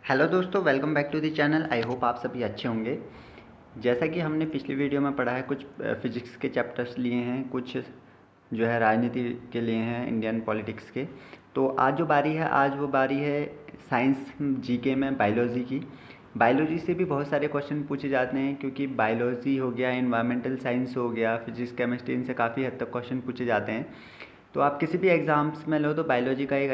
Hello दोस्तों, welcome back to the channel. I hope आप सभी अच्छे होंगे। जैसा कि हमने पिछली वीडियो में पढ़ा है, कुछ फिजिक्स के चैप्टर्स लिए हैं, कुछ जो है राजनीति के लिए हैं, इंडियन पॉलिटिक्स के। तो आज जो बारी है, आज वो बारी है साइंस जीके में बायोलॉजी की। बायोलॉजी से भी बहुत सारे क्वेश्चन पूछे जाते हैं, क्योंकि बायोलॉजी हो गया, इन्वायरमेंटल साइंस हो गया, फिजिक्स केमिस्ट्री, इनसे काफ़ी हद तक क्वेश्चन पूछे जाते हैं। तो आप किसी भी एग्ज़ाम्स में लो तो बायोलॉजी का एक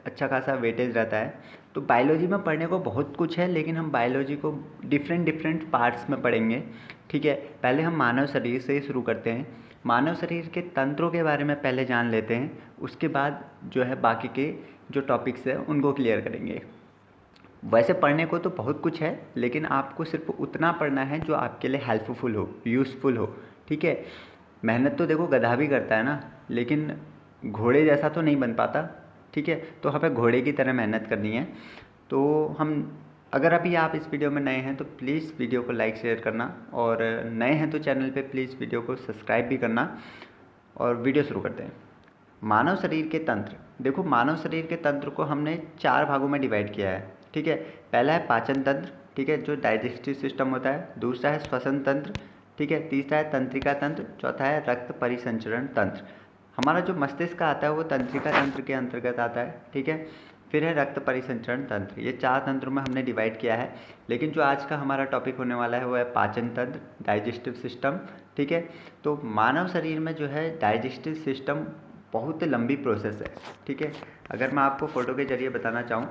अच्छा खासा वेटेज रहता है। तो बायोलॉजी में पढ़ने को बहुत कुछ है, लेकिन हम बायोलॉजी को डिफरेंट डिफरेंट पार्ट्स में पढ़ेंगे। ठीक है, पहले हम मानव शरीर से ही शुरू करते हैं। मानव शरीर के तंत्रों के बारे में पहले जान लेते हैं, उसके बाद जो है बाकी के जो टॉपिक्स हैं उनको क्लियर करेंगे। वैसे पढ़ने को तो बहुत कुछ है, लेकिन आपको सिर्फ उतना पढ़ना है जो आपके लिए हेल्पफुल हो, यूज़फुल हो। ठीक है, मेहनत तो देखो गधा भी करता है ना, लेकिन घोड़े जैसा तो नहीं बन पाता। ठीक है, तो हमें घोड़े की तरह मेहनत करनी है। तो हम अगर अभी आप इस वीडियो में नए हैं तो प्लीज़ वीडियो को लाइक शेयर करना, और नए हैं तो चैनल पे प्लीज़ वीडियो को सब्सक्राइब भी करना। और वीडियो शुरू करते हैं। मानव शरीर के तंत्र। देखो, मानव शरीर के तंत्र को हमने 4 भागों में डिवाइड किया है। ठीक है, पहला है पाचन तंत्र, ठीक है, जो डाइजेस्टिव सिस्टम होता है। दूसरा है श्वसन तंत्र, ठीक है। तीसरा है तंत्रिका तंत्र। चौथा है रक्त परिसंचरण तंत्र। हमारा जो मस्तिष्क आता है वो तंत्रिका तंत्र के अंतर्गत आता है। ठीक है, फिर है रक्त परिसंचरण तंत्र। ये 4 तंत्रों में हमने डिवाइड किया है। लेकिन जो आज का हमारा टॉपिक होने वाला है वो है पाचन तंत्र, डाइजेस्टिव सिस्टम। ठीक है, तो मानव शरीर में जो है डाइजेस्टिव सिस्टम बहुत लंबी प्रोसेस है। ठीक है, अगर मैं आपको फ़ोटो के ज़रिए बताना चाहूँ,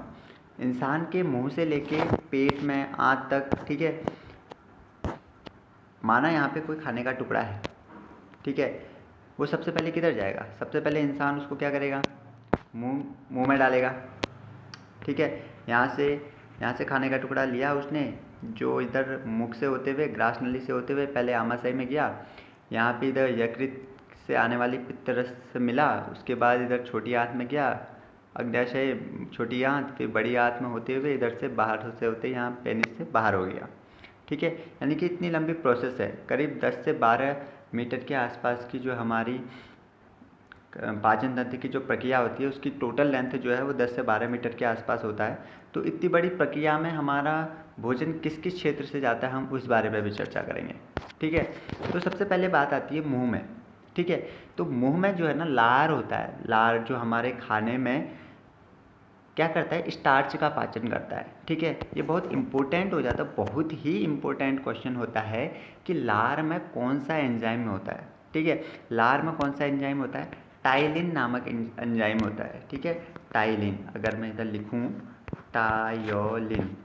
इंसान के मुंह से लेके पेट में आँत तक, ठीक है, माना यहाँ पे कोई खाने का टुकड़ा है। ठीक है, वो सबसे पहले किधर जाएगा? सबसे पहले इंसान उसको क्या करेगा? मुंह में डालेगा। ठीक है, यहाँ से खाने का टुकड़ा लिया उसने, जो इधर मुख से होते हुए, ग्रास नली से होते हुए पहले आमाशय में गया। यहाँ पे इधर यकृत से आने वाली पित्त रस से मिला, उसके बाद इधर छोटी आंत में गया, अग्न्याशय, छोटी आंत, फिर बड़ी आंत में होते हुए इधर से बाहर से होते यहाँ पेनिस से बाहर हो गया। ठीक है, यानी कि इतनी लंबी प्रोसेस है। करीब 10 से 12 मीटर के आसपास की जो हमारी पाचन तंत्र की जो प्रक्रिया होती है, उसकी टोटल लेंथ जो है वो 10 से 12 मीटर के आसपास होता है। तो इतनी बड़ी प्रक्रिया में हमारा भोजन किस किस क्षेत्र से जाता है, हम उस बारे में भी चर्चा करेंगे। ठीक है, तो सबसे पहले बात आती है मुंह में। ठीक है, तो मुंह में जो है ना लार होता है। लार जो हमारे खाने में क्या करता है? स्टार्च का पाचन करता है। ठीक है, ये बहुत इंपॉर्टेंट हो जाता है, बहुत ही इंपॉर्टेंट क्वेश्चन होता है कि लार में कौन सा एंजाइम होता है। ठीक है, लार में कौन सा एंजाइम होता है? टाइलिन नामक एंजाइम होता है। ठीक है, टाइलिन, अगर मैं इधर लिखूँ टायोलिन,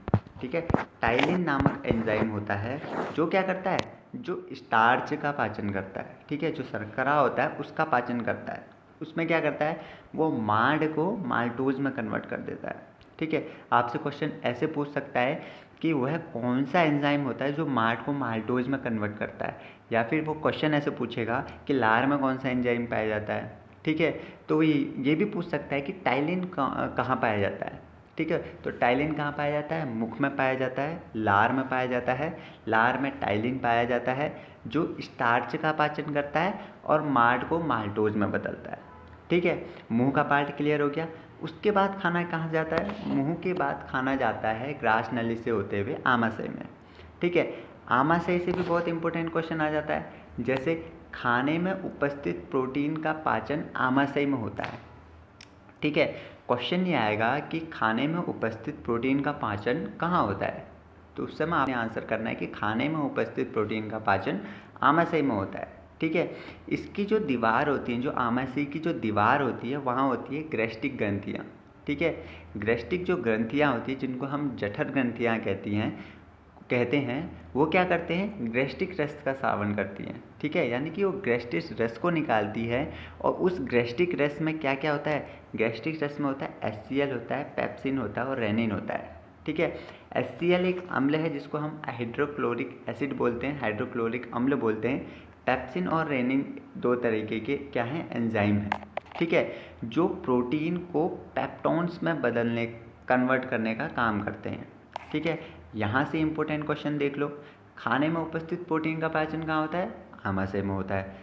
ठीक है, टाइलिन नामक एंजाइम होता है, जो क्या करता है? जो स्टार्च का पाचन करता है। ठीक है, जो शर्करा होता है उसका पाचन करता है। उसमें क्या करता है? वो मांड को माल्टोज में कन्वर्ट कर देता है। ठीक है, आपसे क्वेश्चन ऐसे पूछ सकता है कि वह कौन सा एंजाइम होता है जो मार्ट को माल्टोज में कन्वर्ट करता है, या फिर वो क्वेश्चन ऐसे पूछेगा कि लार में कौन सा एंजाइम पाया जाता है। ठीक है, तो ये भी पूछ सकता है कि टाइलिन कहाँ पाया जाता है। ठीक है, तो टाइलिन कहाँ पाया जाता है? मुख में पाया जाता है, लार में पाया जाता है। लार में टाइलिन पाया जाता है, जो स्टार्च का पाचन करता है और मार्ट को माल्टोज में बदलता है। ठीक है, मुंह का पार्ट क्लियर हो गया। उसके बाद खाना कहाँ जाता है? मुंह के बाद खाना जाता है ग्रास नली से होते हुए आमाशय में। ठीक है, आमाशय से भी बहुत इंपॉर्टेंट क्वेश्चन आ जाता है। जैसे खाने में उपस्थित प्रोटीन का पाचन आमाशय में होता है। ठीक है, क्वेश्चन ये आएगा कि खाने में उपस्थित प्रोटीन का पाचन कहाँ होता है, तो उस समय आपने आंसर करना है कि खाने में उपस्थित प्रोटीन का पाचन आमाशय में होता है। ठीक है, इसकी जो दीवार होती है, जो आमाशय की जो दीवार होती है, वहाँ होती है ग्रेस्टिक ग्रंथियाँ। ठीक है, ग्रेस्टिक जो ग्रंथियाँ होती है, जिनको हम जठर ग्रंथियाँ कहते हैं, वो क्या करते हैं? ग्रेस्टिक रस का सावन करती हैं। ठीक है, यानी कि वो ग्रेस्टिक रस को निकालती है। और उस ग्रेस्टिक रस में क्या क्या होता है? ग्रेस्टिक रस में होता है HCl होता है, पेप्सिन होता है और रेनिन होता है। ठीक है, HCl एक अम्ल है जिसको हम हाइड्रोक्लोरिक एसिड बोलते हैं, हाइड्रोक्लोरिक अम्ल बोलते हैं। पेप्सिन और रेनिन 2 तरीके के क्या हैं? एंजाइम हैं। ठीक है, जो प्रोटीन को पेप्टोन्स में बदलने, कन्वर्ट करने का काम करते हैं। ठीक है, यहाँ से इंपॉर्टेंट क्वेश्चन देख लो। खाने में उपस्थित प्रोटीन का पाचन कहाँ होता है? आमाशय में होता है।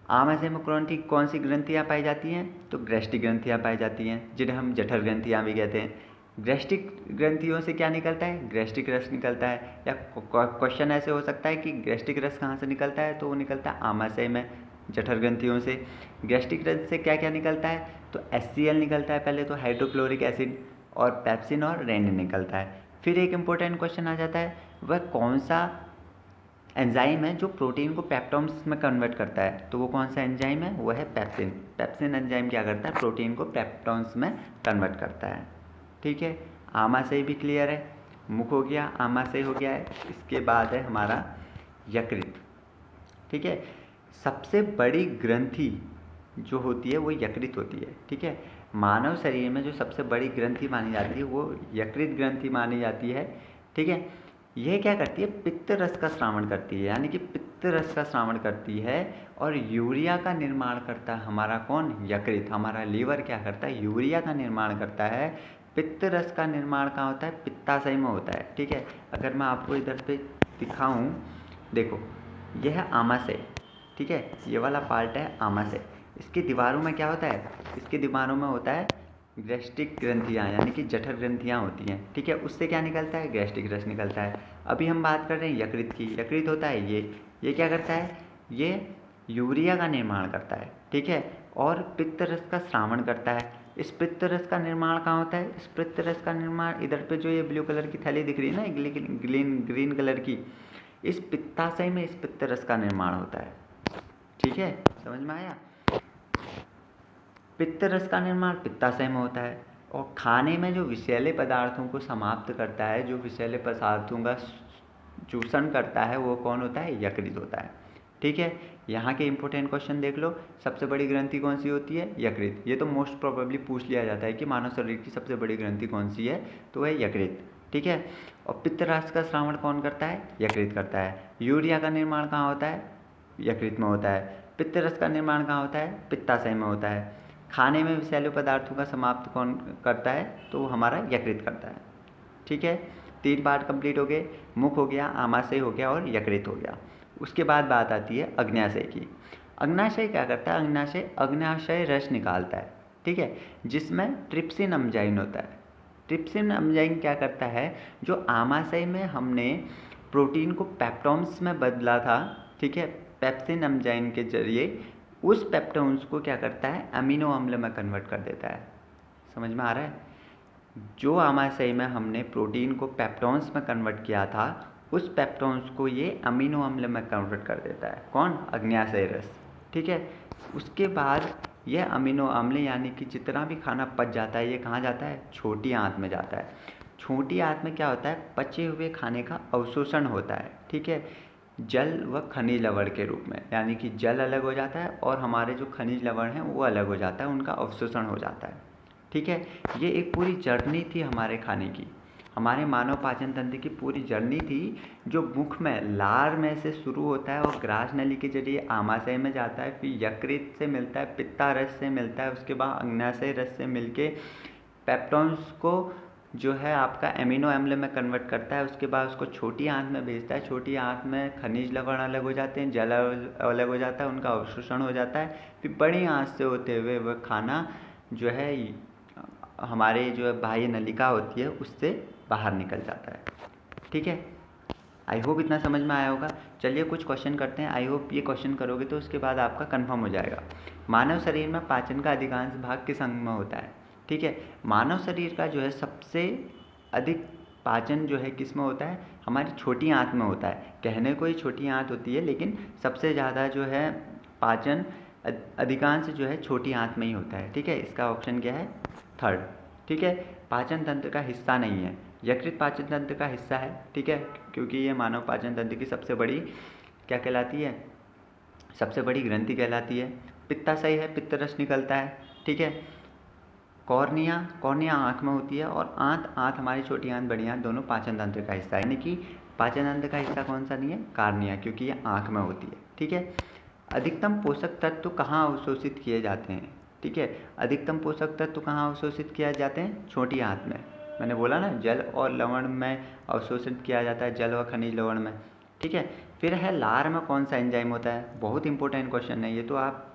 आमाशय में कौन सी ग्रंथियाँ पाई जाती हैं? तो ग्रेस्टिक ग्रंथियाँ पाई जाती हैं, जिन्हें हम जठर ग्रंथियाँ भी कहते हैं। गैस्ट्रिक ग्रंथियों से क्या निकलता है? गैस्ट्रिक रस निकलता है। या क्वेश्चन ऐसे हो सकता है कि गैस्ट्रिक रस कहाँ से निकलता है, तो वो निकलता है आमाशय में, जठर ग्रंथियों से। गैस्ट्रिक रस से क्या क्या निकलता है? तो HCl निकलता है पहले तो, हाइड्रोक्लोरिक एसिड, और पेप्सिन और रेनिन निकलता है। फिर एक इम्पोर्टेंट क्वेश्चन आ जाता है, वह कौन सा एंजाइम है जो प्रोटीन को पेप्टोन्स में कन्वर्ट करता है? तो वो कौन सा एंजाइम है? वो है पेप्सिन। पेप्सिन एंजाइम क्या करता है? प्रोटीन को पेप्टोन्स में कन्वर्ट करता है। ठीक है, आमाशय भी क्लियर है, मुख हो गया, आमाशय हो गया है। इसके बाद है हमारा यकृत। ठीक है, सबसे बड़ी ग्रंथि जो होती है वो यकृत होती है। ठीक है, मानव शरीर में जो सबसे बड़ी ग्रंथि मानी जाती है वो यकृत ग्रंथि मानी जाती है। ठीक है, यह क्या करती है? पित्त रस का स्रावण करती है, यानी कि पित्त रस का स्रावण करती है। और यूरिया का निर्माण करता है हमारा कौन? यकृत। हमारा लीवर क्या करता है? यूरिया का निर्माण करता है। पित्त रस का निर्माण कहाँ होता है? पित्ताशय में होता है। ठीक है, अगर मैं आपको इधर पे दिखाऊं, देखो यह है आमाशय। ठीक है, ये वाला पार्ट है आमाशय। इसकी दीवारों में क्या होता है? इसकी दीवारों में होता है गैस्ट्रिक ग्रंथियाँ, यानी कि जठर ग्रंथियाँ होती हैं। ठीक है, उससे क्या निकलता है? गैस्ट्रिक रस निकलता है। अभी हम बात कर रहे हैं यकृत की। यकृत होता है ये क्या करता है? ये यूरिया का निर्माण करता है। ठीक है, और पित्त रस का स्रावण करता है। इस पित्त रस का निर्माण कहाँ होता है? इस पित्त रस का निर्माण इधर पे जो ये ब्लू कलर की थैली दिख रही है ना, ग्रीन कलर की, इस पित्ताशय में इस पित्त रस का निर्माण होता है। ठीक है, समझ में आया? पित्त रस का निर्माण पित्ताशय में होता है। और खाने में जो विषैले पदार्थों को समाप्त करता है, जो विषैले पदार्थों का चूषण करता है, वो कौन होता है? यकृत होता है। ठीक है, यहाँ के इंपॉर्टेंट क्वेश्चन देख लो। सबसे बड़ी ग्रंथि कौन सी होती है? यकृत। ये तो मोस्ट प्रोबेबली पूछ लिया जाता है कि मानव शरीर की सबसे बड़ी ग्रंथि कौन सी है, तो वह यकृत। ठीक है, और पित्त रस का स्रावण कौन करता है? यकृत करता है। यूरिया का निर्माण कहाँ होता है? यकृत में होता है। पित्त रस का निर्माण कहाँ होता है? पित्ताशय में होता है। खाने में विषैले पदार्थों का समाप्त कौन करता है? तो वो हमारा यकृत करता है। ठीक है, 3 पार्ट कंप्लीट हो गए। मुख हो गया, आमाशय हो गया और यकृत हो गया। उसके बाद बात आती है अग्न्याशय की। अग्न्याशय क्या करता है? अग्न्याशय रस निकालता है। ठीक है, जिसमें ट्रिप्सिन एंजाइम होता है। ट्रिप्सिन एंजाइम क्या करता है? जो आमाशय में हमने प्रोटीन को पेप्टोन्स में बदला था, ठीक है, पेप्सिन एंजाइम के जरिए उस पेप्टोन्स को क्या करता है? अमीनो अम्ल में कन्वर्ट कर देता है। समझ में आ रहा है? जो आमाशय में हमने प्रोटीन को पेप्टोन्स में कन्वर्ट किया था, उस पेप्टोन्स को ये अमीनो अम्ल में कन्वर्ट कर देता है। कौन? अग्न्याशय रस। ठीक है, उसके बाद यह अमीनो अम्ल यानी कि जितना भी खाना पच जाता है, ये कहाँ जाता है? छोटी आंत में जाता है। छोटी आंत में क्या होता है? पचे हुए खाने का अवशोषण होता है। ठीक है, जल व खनिज लवण के रूप में, यानी कि जल अलग हो जाता है और हमारे जो खनिज लवण हैं वो अलग हो जाता है, उनका अवशोषण हो जाता है। ठीक है, ये एक पूरी जर्नी थी हमारे खाने की, हमारे मानव पाचन तंत्र की पूरी जर्नी थी, जो मुख में लार में से शुरू होता है और ग्रास नली के जरिए आमाशय में जाता है, फिर यकृत से मिलता है, पित्ता रस से मिलता है, उसके बाद अग्न्याशय रस से मिलके पेप्टोन्स को जो है आपका एमिनो अम्ल में कन्वर्ट करता है। उसके बाद उसको छोटी आंत में भेजता है। छोटी आंत में खनिज लवण अलग हो जाते हैं, जल अलग हो जाता है, उनका अवशोषण हो जाता है। फिर बड़ी आंत से होते हुए वह खाना जो है हमारे जो है बाह्य नलिका होती है उससे बाहर निकल जाता है। ठीक है, आई होप इतना समझ में आया होगा। चलिए कुछ क्वेश्चन करते हैं। आई होप ये क्वेश्चन करोगे तो उसके बाद आपका कंफर्म हो जाएगा। मानव शरीर में पाचन का अधिकांश भाग किस अंग में होता है? ठीक है, मानव शरीर का जो है सबसे अधिक पाचन जो है किस में होता है? हमारी छोटी आंत में होता है। कहने को ही छोटी आंत होती है, लेकिन सबसे ज़्यादा जो है पाचन अधिकांश जो है छोटी आंत में ही होता है। ठीक है, इसका ऑप्शन क्या है? थर्ड। ठीक है, पाचन तंत्र का हिस्सा नहीं है। यकृत पाचन तंत्र का हिस्सा है। ठीक है, क्योंकि ये मानव पाचन तंत्र की सबसे बड़ी क्या कहलाती है? सबसे बड़ी ग्रंथि कहलाती है। पित्ताशय है, पित्त रस निकलता है। ठीक है, कॉर्निया आँख में होती है, और आँत हमारी छोटी आँत बड़ी आँत दोनों पाचन तंत्र का हिस्सा है। यानी कि पाचन तंत्र का हिस्सा कौन सा नहीं है? कार्निया, क्योंकि ये आँख में होती है। ठीक है, अधिकतम पोषक तत्व कहाँ अवशोषित किए जाते हैं? ठीक है, अधिकतम पोषक तत्व कहाँ अवशोषित किए जाते हैं? छोटी आंत में। मैंने बोला ना, जल और लवण में अवशोषित किया जाता है, जल व खनिज लवण में। ठीक है, फिर है लार में कौन सा एंजाइम होता है? बहुत इंपॉर्टेंट क्वेश्चन है ये, तो आप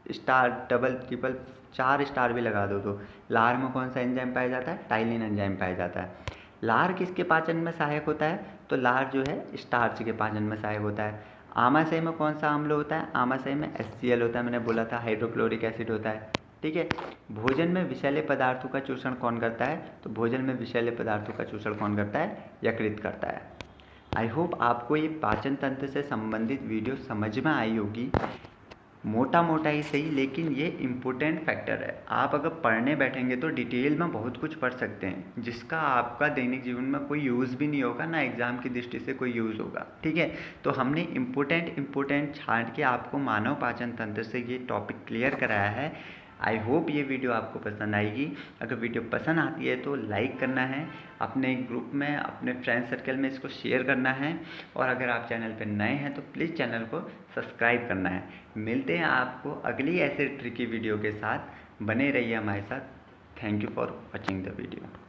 स्टार डबल ट्रिपल 4 स्टार भी लगा दो तो लार में कौन सा एंजाइम पाया जाता है? टाइलिन एंजाइम पाया जाता है। लार किसके पाचन में सहायक होता है? तो लार जो है स्टार्च के पाचन में सहायक होता है। आमाशय में कौन सा अम्ल होता है? आमाशय में HCl होता है, मैंने बोला था हाइड्रोक्लोरिक एसिड होता है। ठीक है। भोजन में विषैले पदार्थों का चूषण कौन करता है? तो भोजन में विषैले पदार्थों का चूषण कौन करता है? यकृत करता है। आई होप आपको ये पाचन तंत्र से संबंधित वीडियो समझ में आई होगी। मोटा मोटा ही सही, लेकिन ये इम्पोर्टेंट फैक्टर है। आप अगर पढ़ने बैठेंगे तो डिटेल में बहुत कुछ पढ़ सकते हैं, जिसका आपका दैनिक जीवन में कोई यूज़ भी नहीं होगा, ना एग्ज़ाम की दृष्टि से कोई यूज़ होगा। ठीक है। तो हमने इम्पोर्टेंट छांट के आपको मानव पाचन तंत्र से ये टॉपिक क्लियर कराया है। आई होप ये वीडियो आपको पसंद आएगी। अगर वीडियो पसंद आती है तो लाइक करना है, अपने ग्रुप में, अपने फ्रेंड सर्कल में इसको शेयर करना है, और अगर आप चैनल पर नए हैं तो प्लीज़ चैनल को सब्सक्राइब करना है। मिलते हैं आपको अगली ऐसे ट्रिकी वीडियो के साथ। बने रहिए हमारे साथ। Thank you for watching the video.